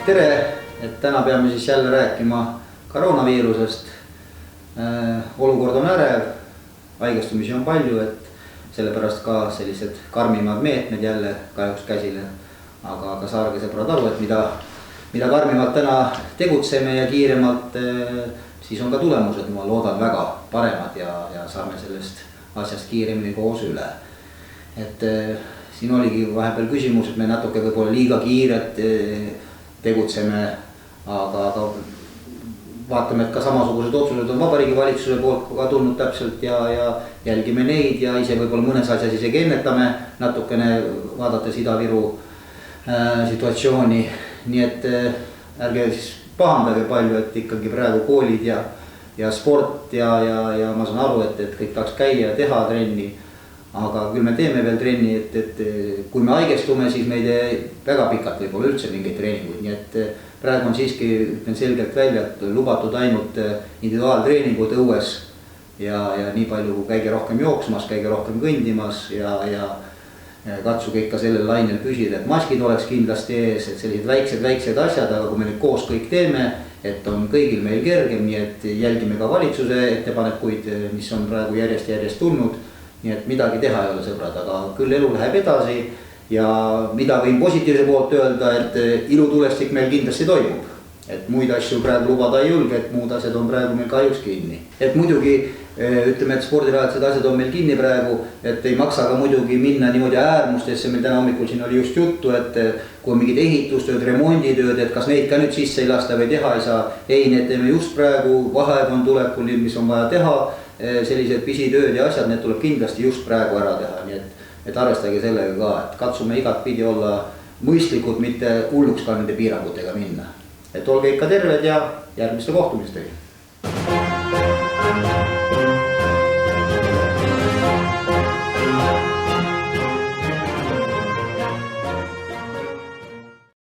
tere, et täna peame siis jälle rääkima koroonaviirusest. Olukord on ärev, haigestumisi on palju, et sellepärast ka sellised karmimad meetmed jälle kahjuks käsile. Aga saage sõbrad aru, et mida karmimalt täna tegutseme ja kiiremalt, siis on ka tulemused, ma loodan, väga paremad ja saame sellest asjast kiiremini koos üle. Et siin oligi vahepeal küsimus, et me natuke võib-olla liiga kiiret tegutseme, aga vaatame, et ka samasugused otsused on Vabariigi Valitsuse poolt ka tulnud täpselt ja jälgime neid ja ise võib-olla mõnes asjas isegi ennetame natukene, vaadates Ida-Viru situatsiooni. Nii et ärge siis pahandage palju, et ikkagi praegu koolid ja sport ja ma saan aru, et kõik tahaks käia ja teha trenni. Aga küll me teeme veel trenni, et kui me haigestume, siis me ei tee väga pikalt võib-olla üldse mingeid treeninguid. Nii et praegu on siiski, ütlen selgelt välja, et lubatud ainult individuaaltreeningud õues ja nii palju käige rohkem jooksmas, käige rohkem kõndimas ja katsuge ikka sellel lainel püsida, et maskid oleks kindlasti ees, et sellised väiksed asjad, aga kui me nüüd koos kõik teeme, et on kõigil meil kergem, nii et jälgime ka valitsuse ettepanekuid, mis on praegu järjest tulnud. Nii et midagi teha ei ole, sõbrad, aga küll elu läheb edasi ja mida võin positiivse poolt öelda, et ilutulestik meil kindlasti toimub. Et muid asju praegu lubada ei julge, et muud asjad on praegu meil kahjuks kinni. Et muidugi ütleme, et spordirajalised asjad on meil kinni praegu, et ei maksa ka muidugi minna niimoodi äärmustesse. Meil täna hommikul siin oli just juttu, et kui on mingid ehitustööd, remonditööd, et kas neid ka nüüd sisse ei lasta või teha ei saa. Ei, need teeme just praegu, vaheaeg on tulekul, mis on vaja teha. Sellised pisitööd ja asjad, need tuleb kindlasti just praegu ära teha, nii et arvestage sellega ka, et katsume igat pidi olla mõistlikud, mitte hulluks ka nende piirangutega minna. Et olge ikka terved ja järgmiste kohtumistega.